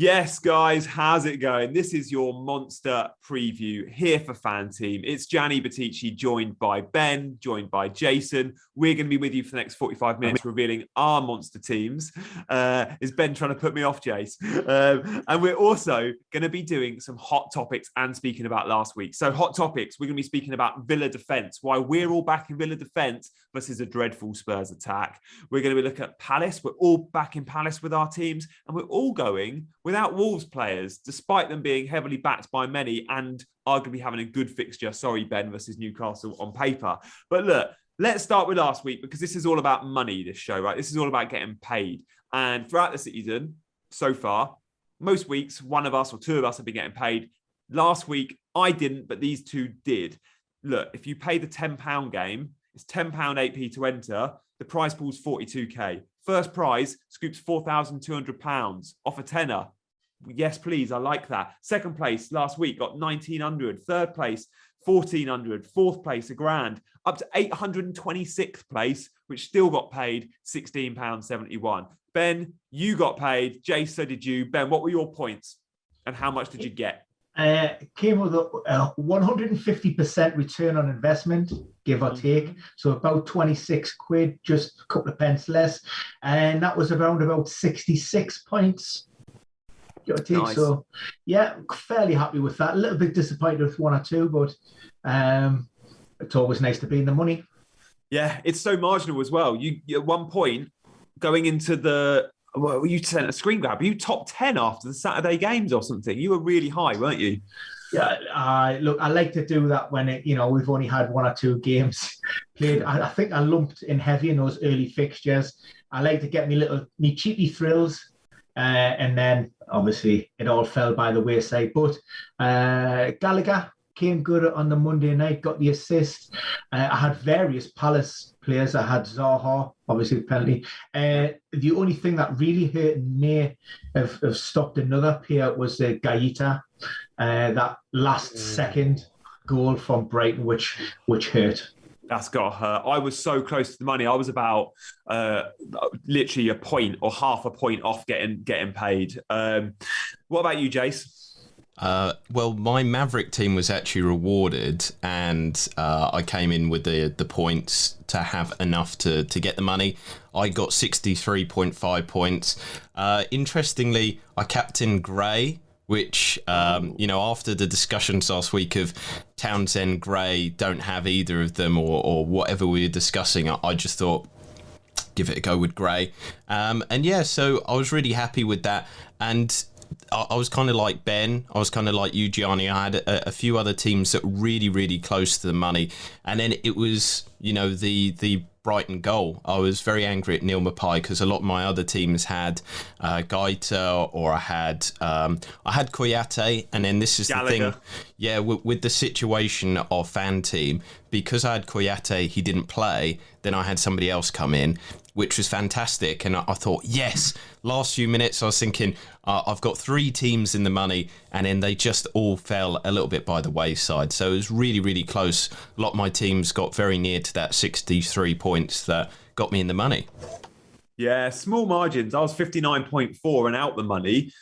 Yes, guys, how's it going? This is your monster preview here for FanTeam. It's Gianni, Buttice, joined by Ben, joined by Jason. We're going to be with you for the next 45 minutes, revealing our monster teams. Is Ben trying to put me off, Jace? And we're also going to be doing some hot topics and speaking about last week. So hot topics, we're going to be speaking about Villa defence, why we're all back in Villa defence versus a dreadful Spurs attack. We're going to be looking at Palace. We're all back in Palace with our teams, and we're all going without Wolves players, despite them being heavily backed by many and arguably having a good fixture. Sorry, Ben, versus Newcastle on paper. But look, let's start with last week, because this is all about money, this show, right? This is all about getting paid. And throughout the season, so far, most weeks, one of us or two of us have been getting paid. Last week, I didn't, but these two did. Look, if you pay the £10 game, it's £10 8p to enter. The prize pool's 42k. First prize scoops £4,200 off a tenner. Yes, please. I like that. Second place last week got 1,900. Third place, 1,400. Fourth place, £1,000. Up to 826th place, which still got paid £16.71. Ben, you got paid. Jay, so did you. Ben, what were your points? And how much did you get? Came with a 150% return on investment, give or take. So about 26 quid, just a couple of pence less. And that was around about 66 points. Give or take. Nice. So, yeah, fairly happy with that. A little bit disappointed with one or two, but it's always nice to be in the money. Yeah, it's so marginal as well. You at one point, going into the... Well, you sent a screen grab. You top 10 after the Saturday games or something. You were really high, weren't you? Yeah, look, I like to do that when we've only had one or two games played. I think I lumped in heavy in those early fixtures. I like to get me cheeky thrills, and then obviously it all fell by the wayside. But Gallagher came good on the Monday night, got the assist. I had various Palace players. I had Zaha, obviously the penalty. The only thing that really hurt and may have stopped another payout was Gaeta, that last second goal from Brighton, which hurt. That's got to hurt. I was so close to the money. I was about literally a point or half a point off getting paid. What about you, Jace? Well, my Maverick team was actually rewarded, and I came in with the points to have enough to get the money. I got 63.5 points. Interestingly, I captained Gray, which, after the discussions last week of Townsend, Gray, don't have either of them or whatever we were discussing, I just thought, give it a go with Gray. So I was really happy with that. And I was kind of like Ben. I was kind of like you, Gianni. I had a few other teams that were really, really close to the money. And then it was, the Brighton goal. I was very angry at Neil Mapai because a lot of my other teams had Gaeta, or I had Koyate. And then this is Gallagher. The thing. Yeah, with the situation of FanTeam, because I had Koyate, he didn't play. Then I had somebody else come in, which was fantastic. And I thought, yes, last few minutes I was thinking, I've got three teams in the money, and then they just all fell a little bit by the wayside. So it was really, really close. A lot of my teams got very near to that 63 points that got me in the money. Yeah, small margins. I was 59.4 and out the money.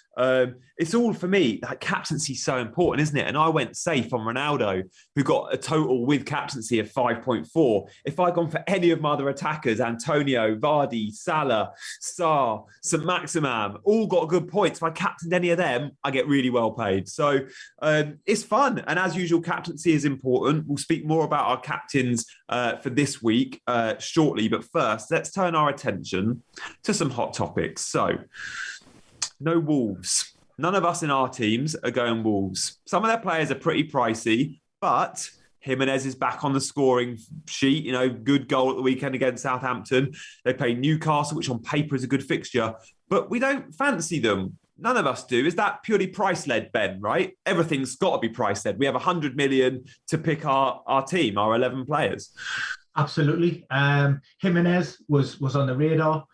It's all for me. That captaincy is so important, isn't it? And I went safe on Ronaldo, who got a total with captaincy of 5.4. If I'd gone for any of my other attackers, Antonio, Vardy, Salah, Sarr, St. Maximum, all got good points. If I captained any of them, I get really well paid. So it's fun. And as usual, captaincy is important. We'll speak more about our captains for this week shortly. But first, let's turn our attention to some hot topics. So, no Wolves. None of us in our teams are going Wolves. Some of their players are pretty pricey, but Jimenez is back on the scoring sheet. Good goal at the weekend against Southampton. They play Newcastle, which on paper is a good fixture, but we don't fancy them. None of us do. Is that purely price-led, Ben, right? Everything's got to be price-led. We have 100 million to pick our team, our 11 players. Absolutely. Jimenez was on the radar.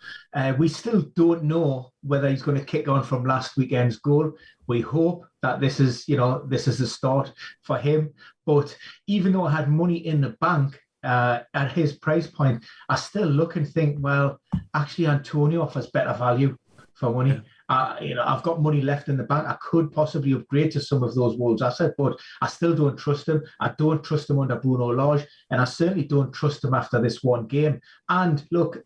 We still don't know whether he's going to kick on from last weekend's goal. We hope that this is the start for him. But even though I had money in the bank at his price point, I still look and think, well, actually Antonio offers better value. for money. I've got money left in the bank. I could possibly upgrade to some of those Wolves assets, but I still don't trust them. I don't trust them under Bruno Lage, and I certainly don't trust them after this one game. And look,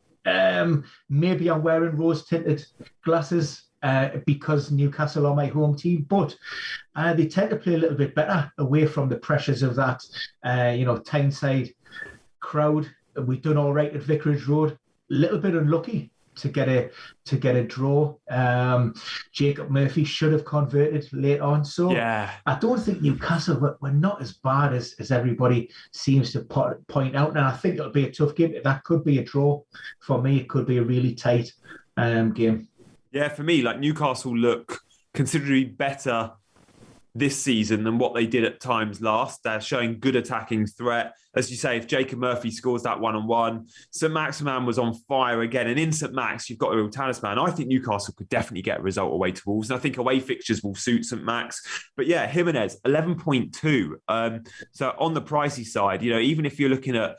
maybe I'm wearing rose-tinted glasses because Newcastle are my home team, but they tend to play a little bit better away from the pressures of that, Tyneside crowd. We've done all right at Vicarage Road. A little bit unlucky to get a draw. Jacob Murphy should have converted late on. So yeah. I don't think Newcastle were not as bad as everybody seems to point out. And I think it'll be a tough game. That could be a draw. For me, it could be a really tight game. Yeah, for me, like Newcastle look considerably better this season than what they did at times last. They're showing good attacking threat. As you say, if Jacob Murphy scores that 1-on-1, St. Maximin was on fire again. And in St. Max, you've got a real talisman. I think Newcastle could definitely get a result away to Wolves. And I think away fixtures will suit St. Max. But yeah, Jimenez, 11.2. So on the pricey side, even if you're looking at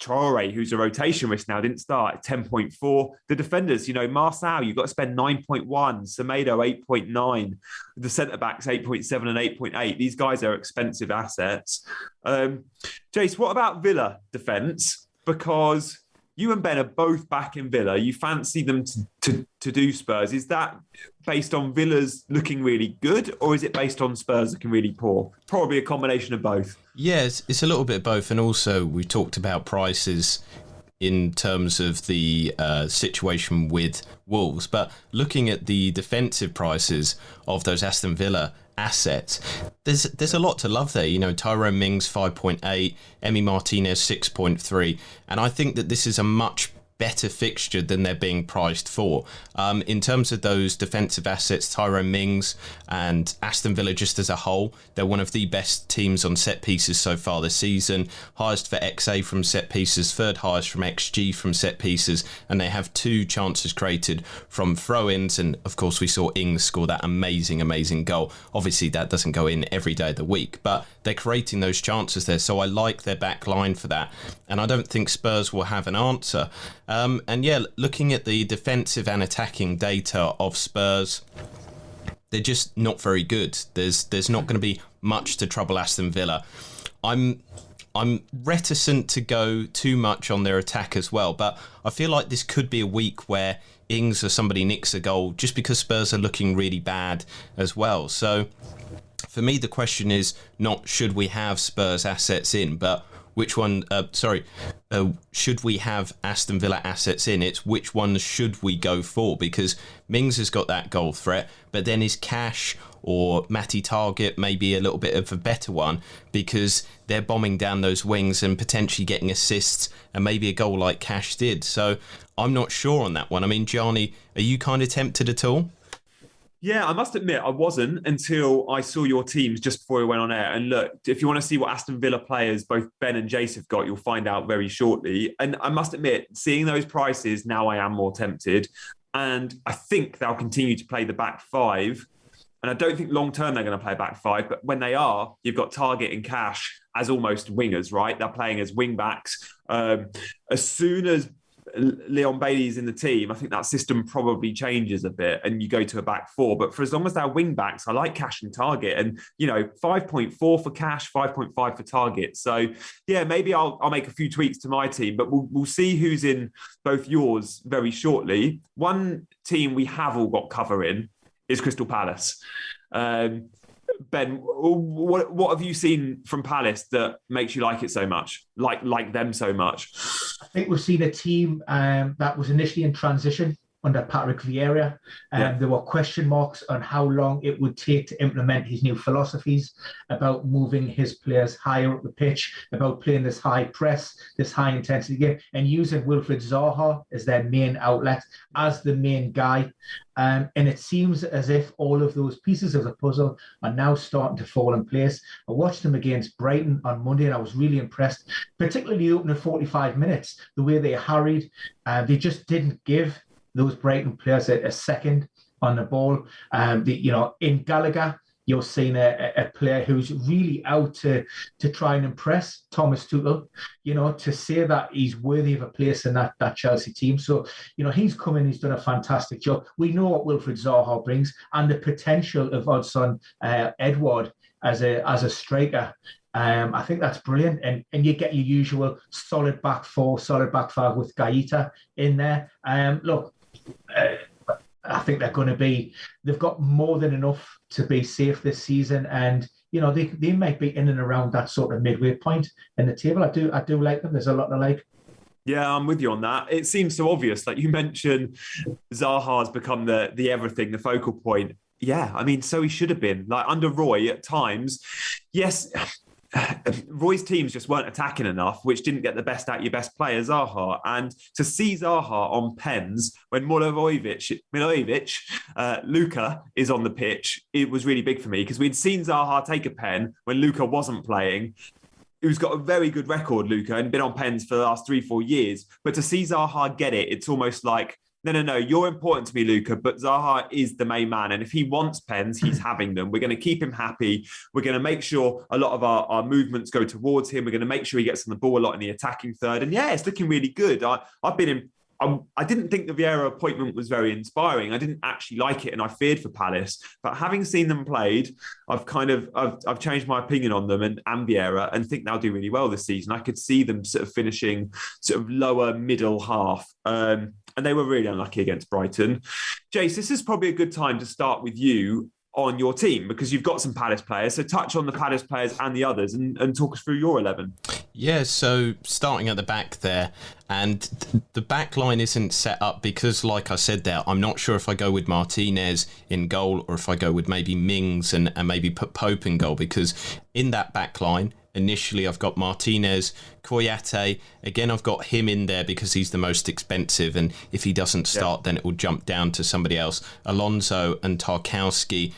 Traore, who's a rotation risk now, didn't start at 10.4. The defenders, Marçal, you've got to spend 9.1. Semedo, 8.9. The centre-backs, 8.7 and 8.8. These guys are expensive assets. Jace, what about Villa defence? Because you and Ben are both back in Villa. You fancy them to do Spurs. Is that based on Villa's looking really good, or is it based on Spurs looking really poor? Probably a combination of both. Yes, it's a little bit of both. And also, we talked about prices in terms of the situation with Wolves. But looking at the defensive prices of those Aston Villa assets, there's a lot to love there. Tyrone Mings 5.8, Emi Martinez 6.3, and I think that this is a much better fixture than they're being priced for. In terms of those defensive assets, Tyrone Mings and Aston Villa just as a whole, they're one of the best teams on set pieces so far this season. Highest for XA from set pieces, third highest from XG from set pieces, and they have 2 chances created from throw-ins. And of course, we saw Ings score that amazing goal. Obviously, that doesn't go in every day of the week, but they're creating those chances there. So I like their back line for that. And I don't think Spurs will have an answer. Looking at the defensive and attacking data of Spurs, they're just not very good. There's not going to be much to trouble Aston Villa. I'm reticent to go too much on their attack as well, but I feel like this could be a week where Ings or somebody nicks a goal just because Spurs are looking really bad as well. So for me, the question is not should we have Spurs assets in, but which one, should we have Aston Villa assets in? It's which ones should we go for? Because Mings has got that goal threat, but then is Cash or Matty Target maybe a little bit of a better one because they're bombing down those wings and potentially getting assists and maybe a goal like Cash did. So I'm not sure on that one. I mean, Gianni, are you kind of tempted at all? Yeah, I must admit, I wasn't until I saw your teams just before we went on air. And look, if you want to see what Aston Villa players both Ben and Jace have got, you'll find out very shortly. And I must admit, seeing those prices, now I am more tempted. And I think they'll continue to play the back 5. And I don't think long-term they're going to play back 5. But when they are, you've got Target and Cash as almost wingers, right? They're playing as wing-backs. As soon as Leon Bailey's in the team, I think that system probably changes a bit and you go to a back 4. But for as long as they're wing backs, I like Cash and Target. And, 5.4 for Cash, 5.5 for Target. So, yeah, maybe I'll make a few tweaks to my team, but we'll see who's in both yours very shortly. One team we have all got cover in is Crystal Palace. Ben, what have you seen from Palace that makes you like it so much, like them so much? I think we've seen a team that was initially in transition under Patrick Vieira. There were question marks on how long it would take to implement his new philosophies about moving his players higher up the pitch, about playing this high press, this high intensity game, and using Wilfried Zaha as their main outlet, as the main guy. And it seems as if all of those pieces of the puzzle are now starting to fall in place. I watched them against Brighton on Monday and I was really impressed, particularly the opening 45 minutes, the way they harried. They just didn't give those Brighton players a second on the ball. In Gallagher, you're seeing a player who's really out to try and impress Thomas Tuchel, to say that he's worthy of a place in that Chelsea team. So, he's come in, he's done a fantastic job. We know what Wilfried Zaha brings and the potential of Odsonne Edouard as a striker. I think that's brilliant. And you get your usual solid back four, solid back five with Gaeta in there. I think they've got more than enough to be safe this season. And, they might be in and around that sort of midway point in the table. I do like them. There's a lot to like. Yeah, I'm with you on that. It seems so obvious. Like you mentioned, Zaha's become the everything, the focal point. Yeah, I mean, so he should have been. Like under Roy at times, yes, Roy's teams just weren't attacking enough, which didn't get the best out of your best player, Zaha. And to see Zaha on pens when Milivojevic, Luka is on the pitch, it was really big for me because we'd seen Zaha take a pen when Luka wasn't playing. Who's got a very good record, Luka, and been on pens for the last 3-4 years. But to see Zaha get it, it's almost like, no, you're important to me, Luka, but Zaha is the main man. And if he wants pens, he's having them. We're going to keep him happy. We're going to make sure a lot of our movements go towards him. We're going to make sure he gets on the ball a lot in the attacking third. And yeah, it's looking really good. I didn't think the Vieira appointment was very inspiring. I didn't actually like it, and I feared for Palace. But having seen them played, I've changed my opinion on them and Vieira, and think they'll do really well this season. I could see them sort of finishing sort of lower middle half, and they were really unlucky against Brighton. Jace, this is probably a good time to start with you on your team because you've got some Palace players. So touch on the Palace players and the others and talk us through your 11. Yeah, so starting at the back there, and the back line isn't set up because, like I said there, I'm not sure if I go with Martinez in goal or if I go with maybe Mings and maybe put Pope in goal, because in that back line, initially I've got Martinez, Koyate. Again, I've got him in there because he's the most expensive, and if he doesn't start, then it will jump down to somebody else. Alonso and Tarkowski.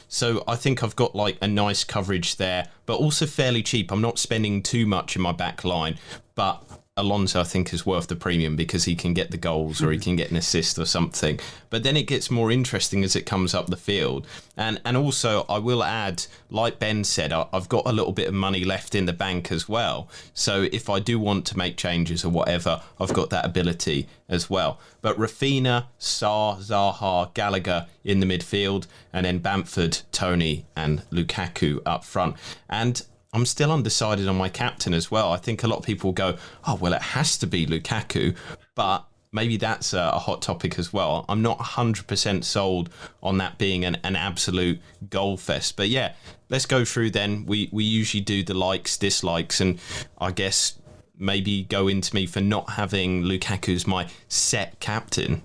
So I think I've got like a nice coverage there, but also fairly cheap. I'm not spending too much in my back line, but Alonso, I think, is worth the premium because he can get the goals or he can get an assist or something. But then it gets more interesting as it comes up the field. And also, I will add, like Ben said, I've got a little bit of money left in the bank as well. So if I do want to make changes or whatever, I've got that ability as well. But Rafinha, Sarr, Zaha, Gallagher in the midfield, and then Bamford, Toney and Lukaku up front. And I'm still undecided on my captain as well. I think a lot of people go, oh, well, it has to be Lukaku, but maybe that's a hot topic as well. I'm not 100% sold on that being an absolute goal fest. But yeah, let's go through then. We usually do the likes, dislikes, and I guess maybe go into me for not having Lukaku as my set captain.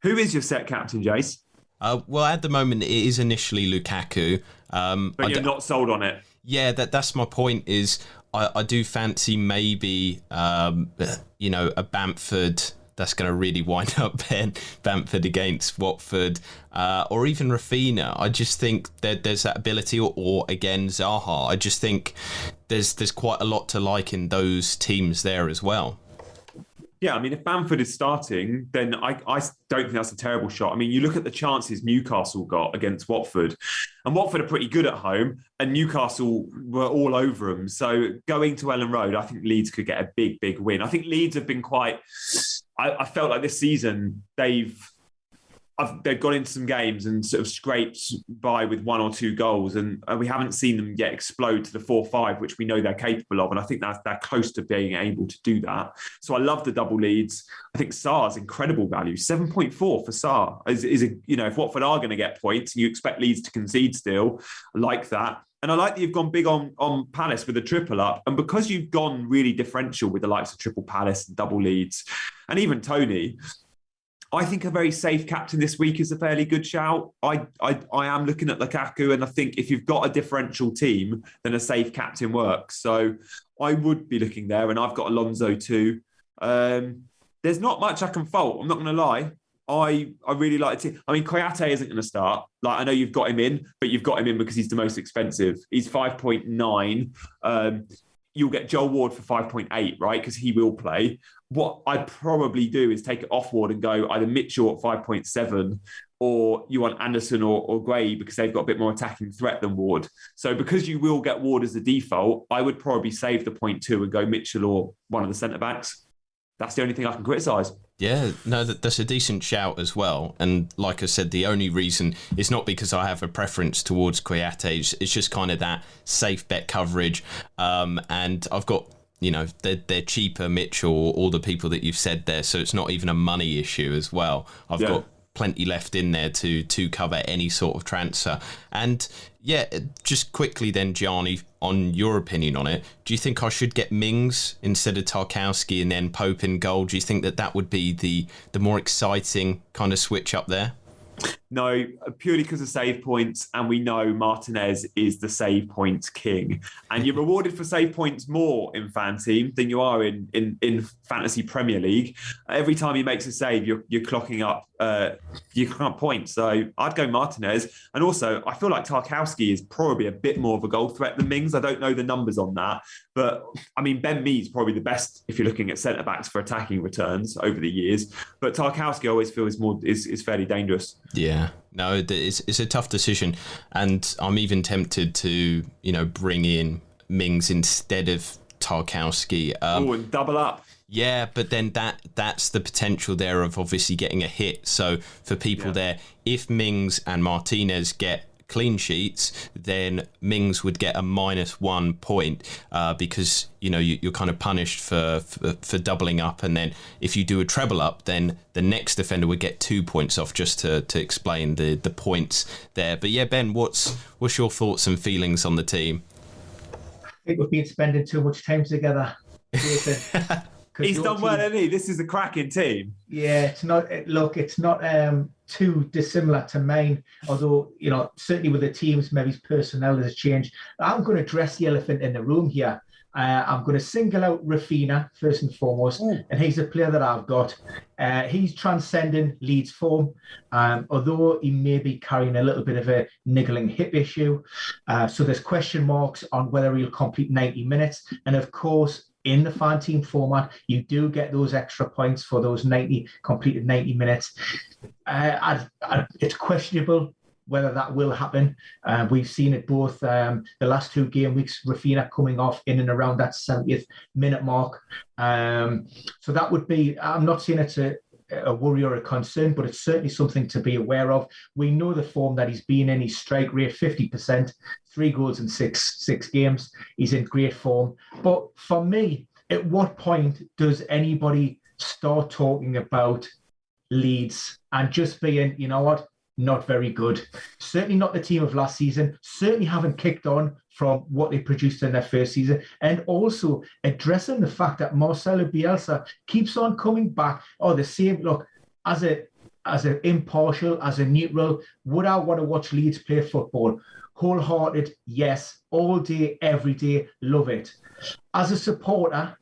Who is your set captain, Jace? Well, at the moment, it is initially Lukaku. But you're not sold on it. Yeah, that's my point. Is I do fancy maybe a Bamford that's going to really wind up Bamford against Watford, or even Rafinha. I just think that there's that ability, or again Zaha. I just think there's quite a lot to like in those teams there as well. Yeah, I mean, if Bamford is starting, then I don't think that's a terrible shot. I mean, you look at the chances Newcastle got against Watford, and Watford are pretty good at home, and Newcastle were all over them. So going to Ellen Road, I think Leeds could get a big, big win. I think Leeds have been quite... I felt like this season they've got into some games and sort of scraped by with 1 or 2 goals, and we haven't seen them yet explode to the 4-5, which we know they're capable of. And I think they're close to being able to do that. So I love the double leads. I think Sarr's incredible value. 7.4 for Sarr is if Watford are going to get points and you expect Leeds to concede still, I like that. And I like that you've gone big on Palace with a triple up. And because you've gone really differential with the likes of triple Palace and double Leeds, and even Toney, I think a very safe captain this week is a fairly good shout. I am looking at Lukaku, and I think if you've got a differential team, then a safe captain works. So I would be looking there, and I've got Alonso too. There's not much I can fault. I'm not going to lie. I really like it. I mean, Koyate isn't going to start. Like, I know you've got him in, but you've got him in because he's the most expensive. He's 5.9. you'll get Joel Ward for 5.8, right? Because he will play. What I'd probably do is take it off Ward and go either Mitchell at 5.7, or you want Anderson or Gray because they've got a bit more attacking threat than Ward. So because you will get Ward as the default, I would probably save the 0.2 and go Mitchell or one of the centre-backs. That's the only thing I can criticise. Yeah, no, that's a decent shout as well. And like I said, the only reason is not because I have a preference towards Kouyaté. It's just kind of that safe bet coverage. And I've got, they're cheaper, Mitchell, all the people that you've said there. So it's not even a money issue as well. I've got plenty left in there to cover any sort of transfer. And yeah, just quickly then, Gianni, on your opinion on it, do you think I should get Mings instead of Tarkowski and then Pope in goal? Do you think that would be the more exciting kind of switch up there? No, purely because of save points, and we know Martinez is the save points king. And you're rewarded for save points more in FanTeam than you are in Fantasy Premier League. Every time he makes a save, you're clocking up points. So I'd go Martinez. And also, I feel like Tarkowski is probably a bit more of a goal threat than Mings. I don't know the numbers on that. But, I mean, Ben Mee's probably the best if you're looking at centre-backs for attacking returns over the years. But Tarkowski I always feel is fairly dangerous. Yeah, no, it's a tough decision. And I'm even tempted to, bring in Mings instead of Tarkowski. And double up. Yeah, but then that's the potential there of obviously getting a hit. So for people there, if Mings and Martinez get clean sheets, then Mings would get a -1 point because you're kind of punished for doubling up, and then if you do a treble up, then the next defender would get 2 points off, just to explain the points there. But yeah, Ben, what's your thoughts and feelings on the team? I think we've been spending too much time together. He's done well, hasn't he? This is a cracking team. Yeah, it's not too dissimilar to mine. Although, certainly with the teams, maybe his personnel has changed. I'm going to address the elephant in the room here. I'm going to single out Raphinha first and foremost, and he's a player that I've got. He's transcending Leeds form, although he may be carrying a little bit of a niggling hip issue. So there's question marks on whether he'll complete 90 minutes. And of course, in the FanTeam format, you do get those extra points for those completed 90 minutes. It's questionable whether that will happen. We've seen it both the last 2 game weeks, Raphinha coming off in and around that 70th minute mark. So that would be, I'm not saying it's a worry or a concern, but it's certainly something to be aware of. We know the form that he's been in. His strike rate, 50%, 3 goals in six games. He's in great form. But for me, at what point does anybody start talking about Leeds and just being, not very good? Certainly not the team of last season. Certainly haven't kicked on from what they produced in their first season. And also addressing the fact that Marcelo Bielsa keeps on coming back. The same, look, as an impartial, as a neutral, would I want to watch Leeds play football? Wholehearted, yes. All day, every day, love it. As a supporter,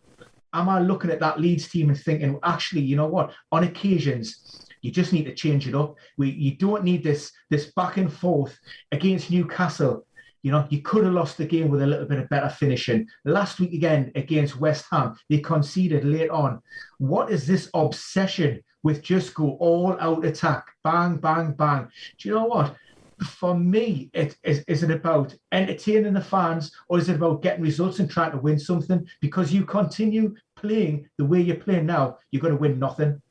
am I looking at that Leeds team and thinking, actually, you know what? On occasions, you just need to change it up. You don't need this back and forth against Newcastle. You could have lost the game with a little bit of better finishing. Last week again against West Ham, they conceded late on. What is this obsession with just go all out attack, bang, bang, bang? Do you know what? For me, is it about entertaining the fans, or is it about getting results and trying to win something? Because you continue playing the way you're playing now, you're going to win nothing.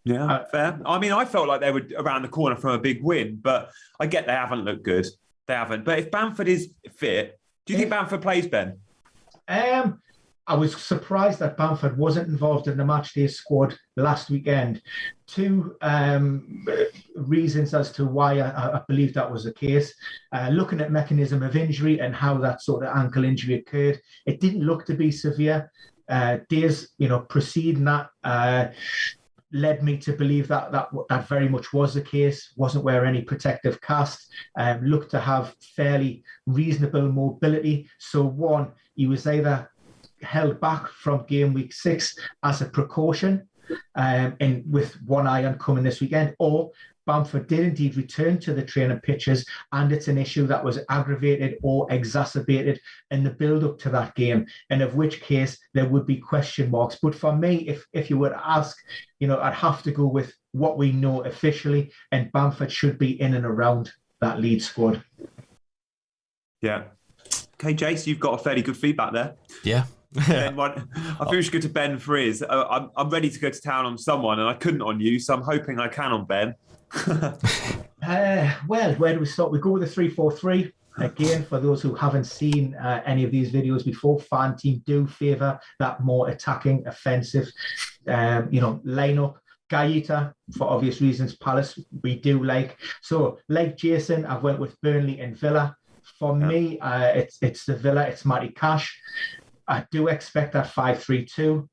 Yeah, fair. I mean, I felt like they were around the corner from a big win, but I get they haven't looked good. They haven't. But if Bamford is fit, do you think Bamford plays, Ben? I was surprised that Bamford wasn't involved in the matchday squad last weekend. 2 reasons as to why I believe that was the case. Looking at mechanism of injury and how that sort of ankle injury occurred, it didn't look to be severe. Days, preceding that led me to believe that very much was the case. Wasn't wearing any protective cast. Looked to have fairly reasonable mobility. So one, he was either held back from game week 6 as a precaution, and with one eye on coming this weekend, or Bamford did indeed return to the training pitches, and it's an issue that was aggravated or exacerbated in the build-up to that game, and of which case there would be question marks. But for me, if you were to ask, I'd have to go with what we know officially, and Bamford should be in and around that Leeds squad. Yeah. Okay, Jace, you've got a fairly good feedback there. Yeah. Ben, I think we should go to Ben for his. I'm ready to go to town on someone, and I couldn't on you, so I'm hoping I can on Ben. Well, where do we start? We go with the 3-4-3. Again, for those who haven't seen any of these videos before, FanTeam do favour that more attacking, offensive, lineup. Gaeta, for obvious reasons, Palace, we do like. So, like Jason, I went with Burnley and Villa. For me, it's the Villa, it's Matty Cash. I do expect that 5-3-2,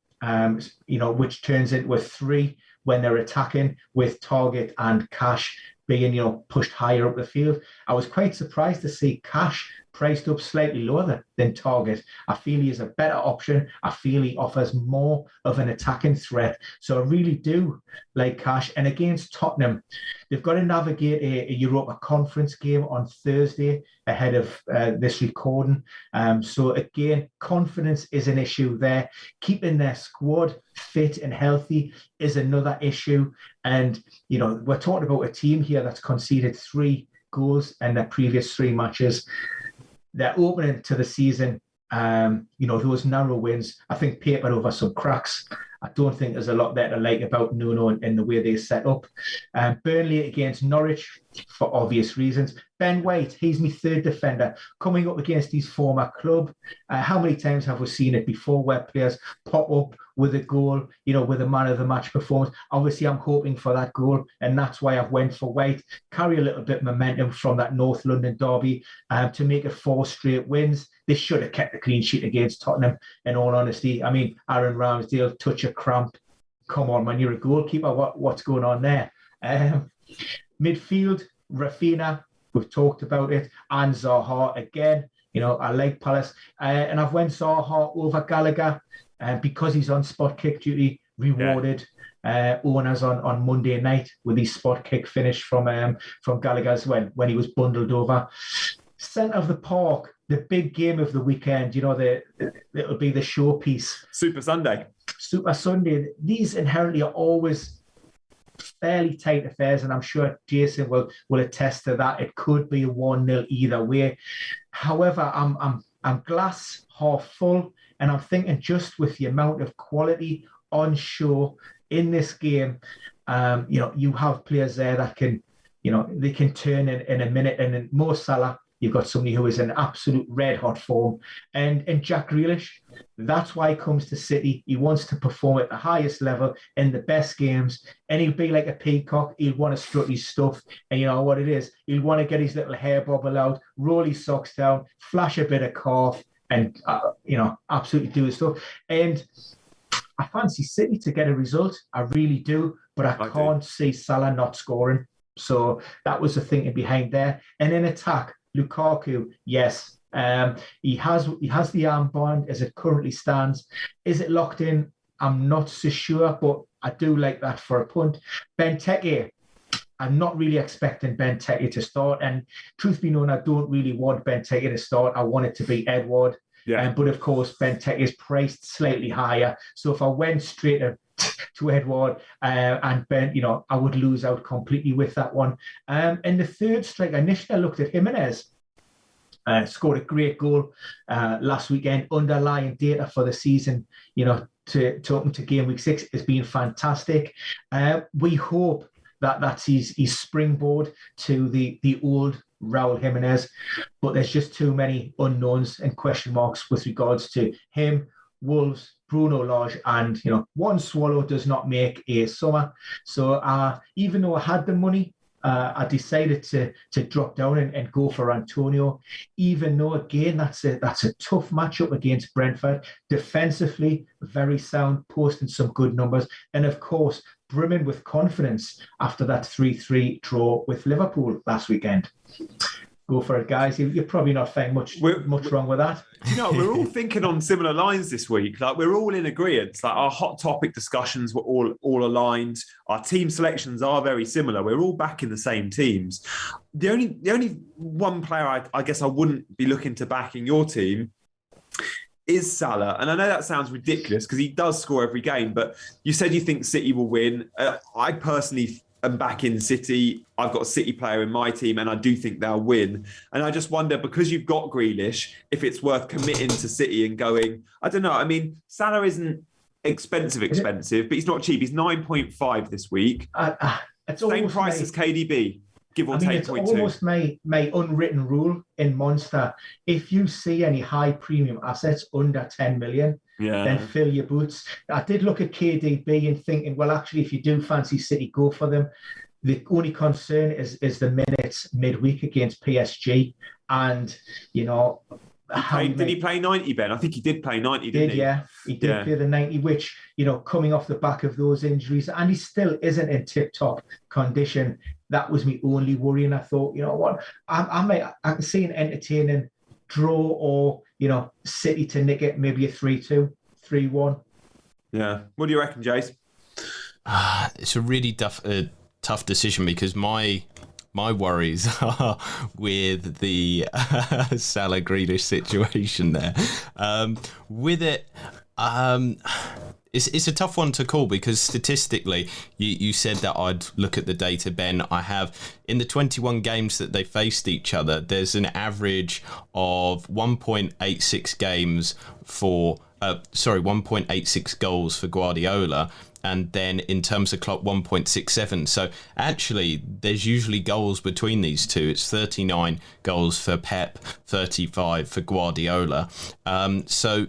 which turns into a 3 when they're attacking, with Target and Cash being, pushed higher up the field. I was quite surprised to see Cash priced up slightly lower than Target. I feel he is a better option. I feel he offers more of an attacking threat. So I really do like Cash. And against Tottenham, they've got to navigate a Europa Conference game on Thursday ahead of this recording. So again, confidence is an issue there. Keeping their squad fit and healthy is another issue. And, we're talking about a team here that's conceded 3 goals in their previous 3 matches. They're opening to the season, those narrow wins, I think, paper over some cracks. I don't think there's a lot there to like about Nuno and the way they set up. Burnley against Norwich, for obvious reasons. Ben White, he's my 3rd defender, coming up against his former club. How many times have we seen it before where players pop up with a goal, with a man of the match performance? Obviously, I'm hoping for that goal, and that's why I've went for White. Carry a little bit of momentum from that North London derby to make it 4 straight wins. They should have kept a clean sheet against Tottenham, in all honesty. I mean, Aaron Ramsdale, touch a cramp. Come on, man, you're a goalkeeper. What's going on there? Midfield, Rafinha, we've talked about it, and Zaha again. I like Palace. And I've went Zaha over Gallagher because he's on spot kick duty, rewarded owners on Monday night with his spot kick finish from Gallagher's when he was bundled over. Centre of the park, the big game of the weekend, it'll be the showpiece. Super Sunday. These inherently are always fairly tight affairs, and I'm sure Jason will attest to that. It could be a 1-0 either way. However, I'm glass half full, and I'm thinking just with the amount of quality on show in this game, you have players there that can, they can turn in a minute. And in Mo Salah, you've got somebody who is in absolute red-hot form. And Jack Grealish, that's why he comes to City. He wants to perform at the highest level in the best games. And he'll be like a peacock. He'll want to strut his stuff. And you know what it is? He'll want to get his little hair bobble out, roll his socks down, flash a bit of calf, and, absolutely do his stuff. And I fancy City to get a result. I really do. But I can't see Salah not scoring. So that was the thinking behind there. And in attack, Lukaku, yes. He has the armband as it currently stands. Is it locked in? I'm not so sure, but I do like that for a punt. Benteke, I'm not really expecting Benteke to start. And truth be known, I don't really want Benteke to start. I want it to be Edward. Yeah. But of course, Benteke is priced slightly higher. So if I went straight to Edward and Ben, I would lose out completely with that one. And the third striker, initially I looked at Jimenez. Scored a great goal last weekend. Underlying data for the season, to open to game week 6 has been fantastic. We hope that that's his springboard to the old Raul Jimenez, but there's just too many unknowns and question marks with regards to him, Wolves, Bruno Lage, and one swallow does not make a summer. So even though I had the money, I decided to drop down and go for Antonio, even though, again, that's a tough matchup against Brentford. Defensively, very sound, posting some good numbers. And, of course, brimming with confidence after that 3-3 draw with Liverpool last weekend. Go for it, guys. You're probably not finding much wrong with that. You know, we're all thinking on similar lines this week. Like, we're all in agreement. Like, our hot topic discussions were all aligned. Our team selections are very similar. We're all back in the same teams. The only one player I guess I wouldn't be looking to back in your team is Salah. And I know that sounds ridiculous because he does score every game, but you said you think City will win. I personally am back in City. I've got a City player in my team and I do think they'll win. And I just wonder, because you've got Grealish, if it's worth committing to City and going, I don't know. I mean, Salah isn't expensive, but he's not cheap. He's 9.5 this week. It's same price as KDB. Give or take 0.2. It's almost my unwritten rule in Monster. If you see any high premium assets under 10 million, then fill your boots. I did look at KDB and thinking, well, actually, if you do fancy City, go for them. The only concern is the minutes midweek against PSG. And, you know... Did he play 90, Ben? I think he did play 90, didn't he? Yeah, he did play the 90, which, you know, coming off the back of those injuries, and he still isn't in tip-top condition. That was my only worry, and I thought, you know what, I can see an entertaining draw, or, you know, City to nick it, maybe a 3-2, 3-1. Yeah. What do you reckon, Jace? It's a really tough decision, because my worries are with the Salah Grealish situation there. With it, it's a tough one to call, because statistically, you said that I'd look at the data, Ben. I have, in the 21 games that they faced each other, there's an average of 1.86 games for 1.86 goals for Guardiola. And then in terms of Klopp, 1.67. So actually, there's usually goals between these two. It's 39 goals for Pep, 35 for Guardiola. So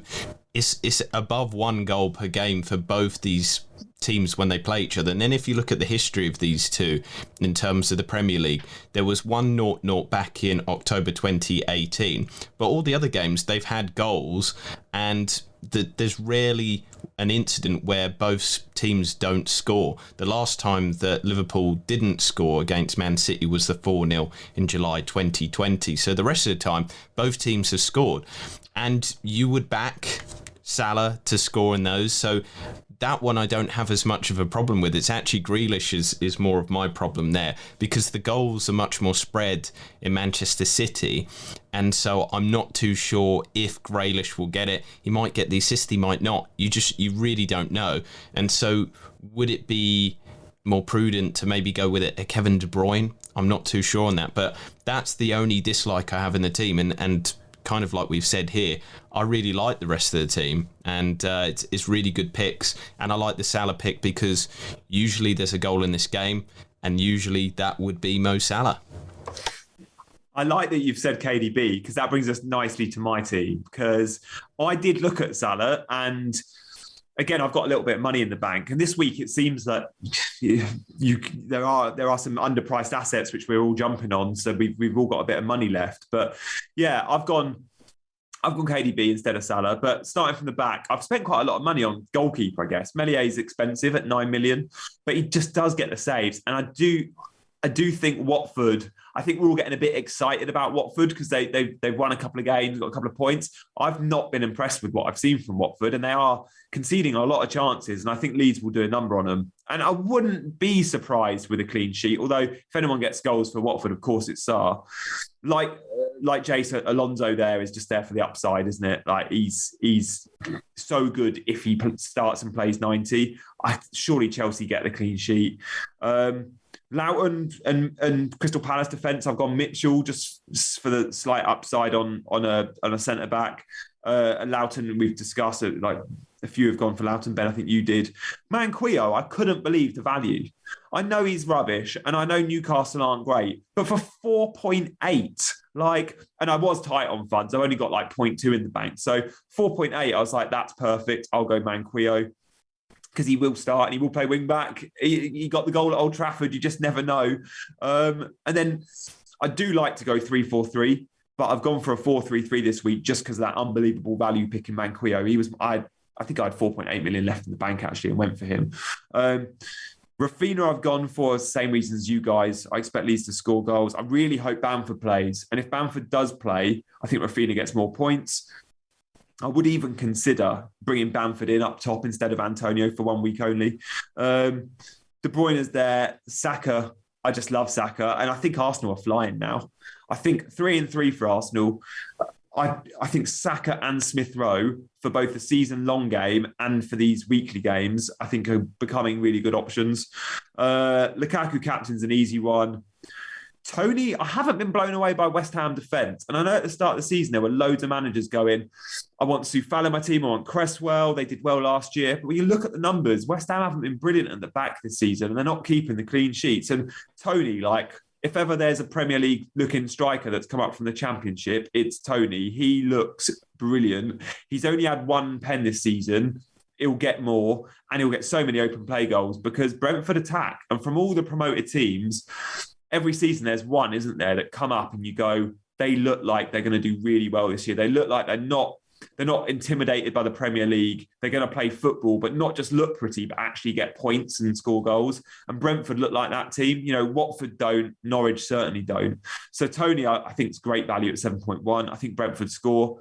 it's above 1 goal per game for both these teams when they play each other. And then if you look at the history of these two in terms of the Premier League, there was 1-0 back in October 2018. But all the other games, they've had goals, and there's rarely an incident where both teams don't score. The last time that Liverpool didn't score against Man City was the 4-0 in July 2020. So the rest of the time, both teams have scored. And you would back Salah to score in those. So that one I don't have as much of a problem with. It's actually Grealish is more of my problem there, because the goals are much more spread in Manchester City. And so I'm not too sure if Grealish will get it. He might get the assist, he might not. You really don't know. And so would it be more prudent to maybe go with a Kevin De Bruyne? I'm not too sure on that. But that's the only dislike I have in the team. And kind of like we've said here, I really like the rest of the team, and it's really good picks. And I like the Salah pick because usually there's a goal in this game, and usually that would be Mo Salah. I like that you've said KDB, because that brings us nicely to my team, because I did look at Salah, and again, I've got a little bit of money in the bank. And this week, it seems that there are some underpriced assets which we're all jumping on. So we've all got a bit of money left. But yeah, I've gone KDB instead of Salah. But starting from the back, I've spent quite a lot of money on goalkeeper, I guess. Melier is expensive at 9 million, but he just does get the saves. And I do think Watford, I think we're all getting a bit excited about Watford because they've won a couple of games, got a couple of points. I've not been impressed with what I've seen from Watford, and they are conceding a lot of chances, and I think Leeds will do a number on them. And I wouldn't be surprised with a clean sheet, although if anyone gets goals for Watford, of course it's Salah. Like Jason, Alonso there is just there for the upside, isn't it? Like he's so good if he starts and plays 90. Surely Chelsea get the clean sheet. Loughton and Crystal Palace defence, I've gone Mitchell just for the slight upside on a centre back. Loughton, we've discussed it, like a few have gone for Loughton. Ben, I think you did. Manquillo, I couldn't believe the value. I know he's rubbish, and I know Newcastle aren't great, but for 4.8, and I was tight on funds. I only got 0.2 in the bank, so 4.8. I was like, that's perfect. I'll go Manquillo, because he will start and he will play wing back. He got the goal at Old Trafford. You just never know. And then I do like to go 3-4-3, but I've gone for a 4-3-3 this week just because of that unbelievable value pick in Manquillo. I think I had 4.8 million left in the bank actually and went for him. Rafinha I've gone for the same reasons as you guys. I expect Leeds to score goals. I really hope Bamford plays. And if Bamford does play, I think Rafinha gets more points. I would even consider bringing Bamford in up top instead of Antonio for 1 week only. De Bruyne is there. Saka, I just love Saka. And I think Arsenal are flying now. I think 3-3 for Arsenal. I think Saka and Smith Rowe for both the season-long game and for these weekly games, I think are becoming really good options. Lukaku captain's an easy one. Tony, I haven't been blown away by West Ham defence. And I know at the start of the season, there were loads of managers going, I want Soufal in my team, I want Cresswell. They did well last year. But when you look at the numbers, West Ham haven't been brilliant at the back this season and they're not keeping the clean sheets. And Tony, if ever there's a Premier League looking striker that's come up from the Championship, it's Tony. He looks brilliant. He's only had 1 pen this season. He'll get more and he'll get so many open play goals because Brentford attack. And from all the promoted teams, every season there's one, isn't there, that come up and you go, they look like they're going to do really well this year. They look like they're not intimidated by the Premier League. They're going to play football, but not just look pretty, but actually get points and score goals. And Brentford look like that team. Watford don't, Norwich certainly don't. So Tony, I think it's great value at 7.1. I think Brentford score.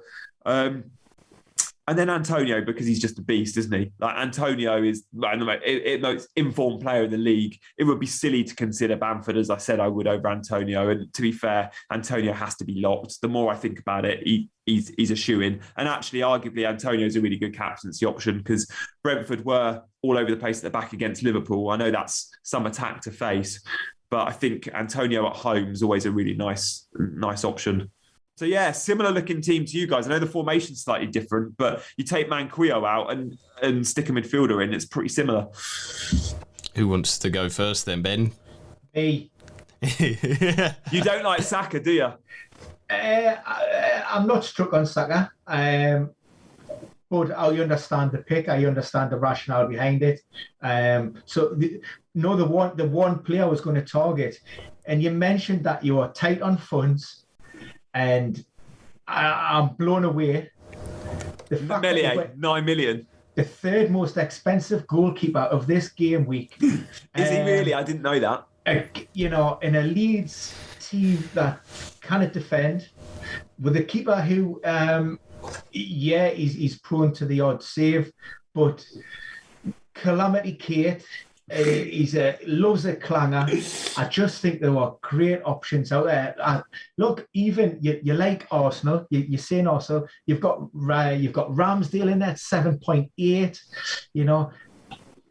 And then Antonio, because he's just a beast, isn't he? Antonio is the most informed player in the league. It would be silly to consider Bamford, as I said I would, over Antonio. And to be fair, Antonio has to be locked. The more I think about it, he's a shoo-in. And actually, arguably, Antonio is a really good captaincy option because Brentford were all over the place at the back against Liverpool. I know that's some attack to face, but I think Antonio at home is always a really nice option. So yeah, similar looking team to you guys. I know the formation's slightly different, but you take Manquillo out and stick a midfielder in, it's pretty similar. Who wants to go first then, Ben? Me. You don't like Saka, do you? I'm not struck on Saka, but I understand the pick. I understand the rationale behind it. The one player I was going to target, and you mentioned that you are tight on funds. And I'm blown away. The fact Melier, 9 million. The third most expensive goalkeeper of this game week. Is he really? I didn't know that. In a Leeds team that cannot defend, with a keeper who, he's prone to the odd save, but Calamity Kate. He loves a clanger. I just think there are great options out there. Look, even you like Arsenal. You're saying Arsenal. You've got Ramsdale in there at 7.8.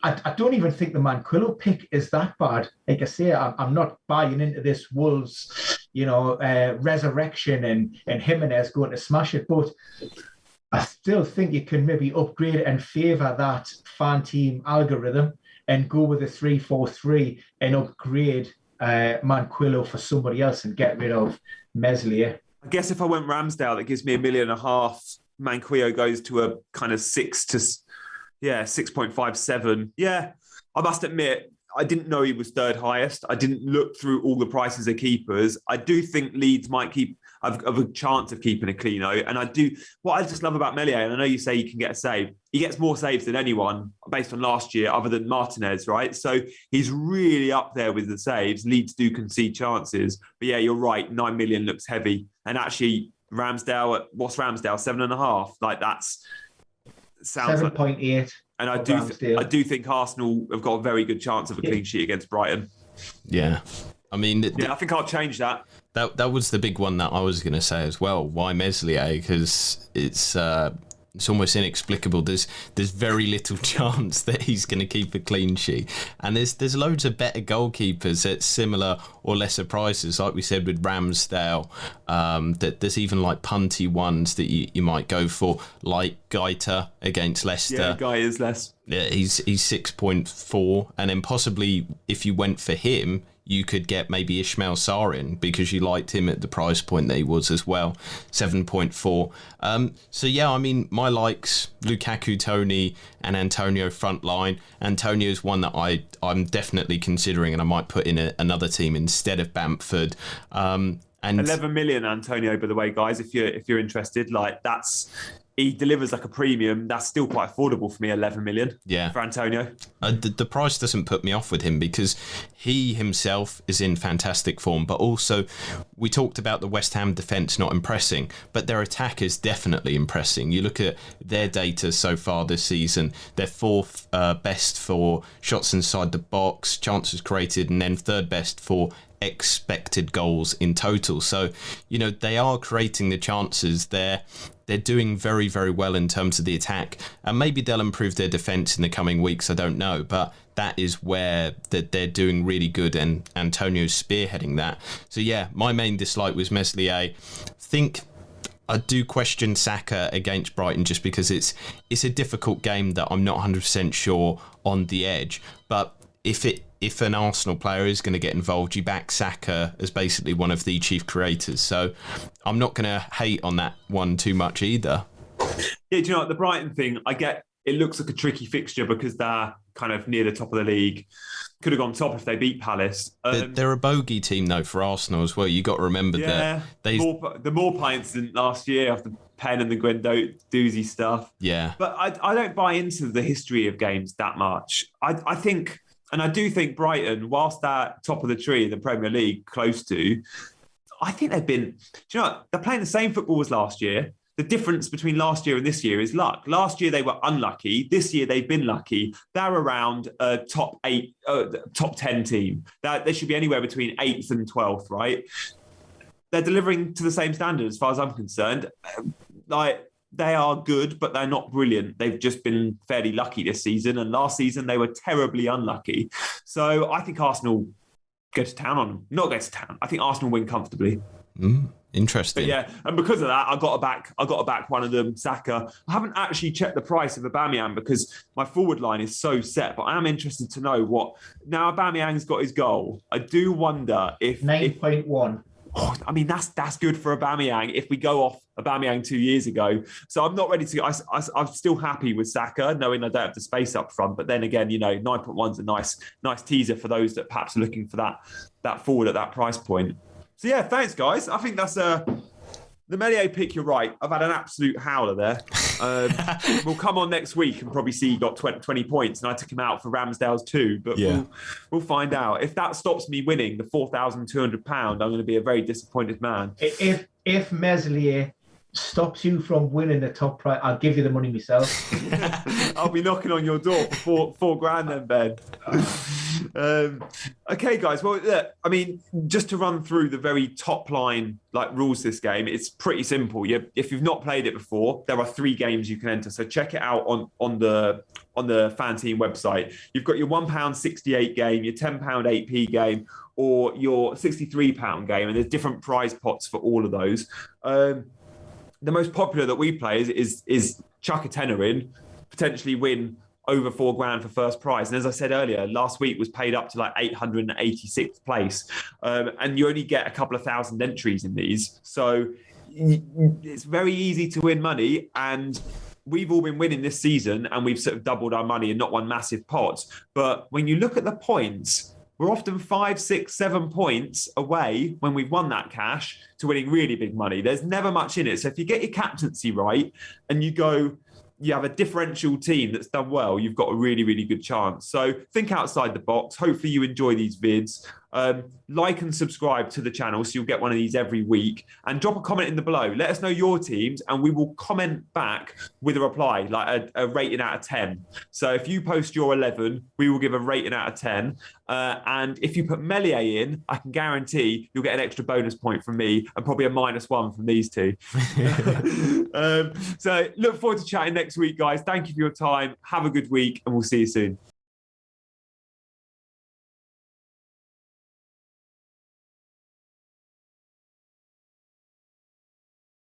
I don't even think the Manquillo pick is that bad. Like I say, I'm not buying into this Wolves, resurrection and Jimenez going to smash it, but I still think you can maybe upgrade it and favour that FanTeam algorithm and go with a 3-4-3 and upgrade Manquillo for somebody else and get rid of Meslier. I guess if I went Ramsdale, that gives me $1.5 million. Manquillo goes to a kind of 6.57. Yeah, I must admit, I didn't know he was third highest. I didn't look through all the prices of keepers. I do think Leeds might have a chance of keeping a clean out. And what I just love about Meslier, and I know you say you can get a save, he gets more saves than anyone based on last year other than Martinez, right? So he's really up there with the saves. Leeds do concede chances. But yeah, you're right, 9 million looks heavy. And actually, Ramsdale, what's Ramsdale? 7.5? That's sounds 7.8. Like, and I do think Arsenal have got a very good chance of a clean sheet against Brighton. Yeah. I mean... I think I'll change that. That was the big one that I was going to say as well. Why Meslier? Because it's almost inexplicable. There's very little chance that he's going to keep a clean sheet. And there's loads of better goalkeepers at similar or lesser prices, like we said with Ramsdale. That there's even like punty ones that you might go for, like Gaita against Leicester. Yeah, Guy is less. Yeah, he's 6.4, and then possibly if you went for him, you could get maybe Ishmael Sarin because you liked him at the price point that he was as well, 7.4. So yeah, I mean, my likes, Lukaku, Tony and Antonio front line. Antonio's one that I'm definitely considering, and I might put in another team instead of Bamford. And 11 million Antonio, by the way, guys, if you're interested, he delivers like a premium, that's still quite affordable for me, 11 million for Antonio. The price doesn't put me off with him because he himself is in fantastic form, but also we talked about the West Ham defence not impressing, but their attack is definitely impressing. You look at their data so far this season, they're fourth best for shots inside the box, chances created, and then third best for expected goals in total. So, you know, they are creating the chances. They're doing very, very well in terms of the attack, and maybe they'll improve their defence in the coming weeks. I don't know, but that is where they're doing really good, and Antonio's spearheading that. So yeah, my main dislike was Meslier. Think I do question Saka against Brighton just because it's a difficult game that I'm not 100% sure on the edge, but if an Arsenal player is going to get involved, you back Saka as basically one of the chief creators. So I'm not going to hate on that one too much either. Yeah, do you know what, the Brighton thing, I get it looks like a tricky fixture because they're kind of near the top of the league. Could have gone top if they beat Palace. They're a bogey team, though, for Arsenal as well. You got to remember that. The Maupay incident last year after Penn and the Guendouzi stuff. Yeah. But I don't buy into the history of games that much. I think... And I do think Brighton, whilst they're top of the tree in the Premier League, close to, I think they've been, do you know what? They're playing the same football as last year. The difference between last year and this year is luck. Last year they were unlucky. This year they've been lucky. They're around a top 10 team. They should be anywhere between 8th and 12th, right? They're delivering to the same standard as far as I'm concerned. They are good, but they're not brilliant. They've just been fairly lucky this season. And last season, they were terribly unlucky. So I think Arsenal go to town on them. Not go to town. I think Arsenal win comfortably. Interesting. But yeah, and because of that, I got to back one of them, Saka. I haven't actually checked the price of Aubameyang because my forward line is so set, but I am interested to know what... Now Aubameyang's got his goal. I do wonder if... 9.1. I mean, that's good for Aubameyang if we go off Aubameyang 2 years ago. So I'm not ready to... I'm still happy with Saka, knowing I don't have the space up front. But then again, you know, 9.1's a nice teaser for those that perhaps are looking for that forward at that price point. So yeah, thanks, guys. I think that's the Meslier pick. You're right. I've had an absolute howler there. We'll come on next week and probably see he got 20 points, and I took him out for Ramsdale's too. But yeah. we'll find out. If that stops me winning the £4,200, I'm going to be a very disappointed man. If Meslier stops you from winning the top prize, I'll give you the money myself. I'll be knocking on your door for £4,000 then, Ben. Okay, guys. Well, look, I mean, just to run through the very top line rules this game, it's pretty simple. If you've not played it before, there are 3 games you can enter. So check it out on the FanTeam website. You've got your £1.68 game, your £10 8p game, or your £63 game, and there's different prize pots for all of those. The most popular that we play is chuck a tenner in, potentially win over £4,000 for first prize. And as I said earlier, last week was paid up to 886th place. And you only get a couple of thousand entries in these. So it's very easy to win money. And we've all been winning this season, and we've sort of doubled our money and not won massive pots. But when you look at the points, we're often 5, 6, 7 points away when we've won that cash to winning really big money. There's never much in it. So if you get your captaincy right and you have a differential team that's done well, you've got a really, really good chance. So think outside the box. Hopefully you enjoy these vids. Like and subscribe to the channel so you'll get one of these every week, and drop a comment in the below. Let us know your teams and we will comment back with a reply, a rating out of 10. So if you post your 11, we will give a rating out of 10. And if you put Meslier in, I can guarantee you'll get an extra bonus point from me and probably a -1 from these two. So look forward to chatting next week, guys. Thank you for your time. Have a good week, and we'll see you soon.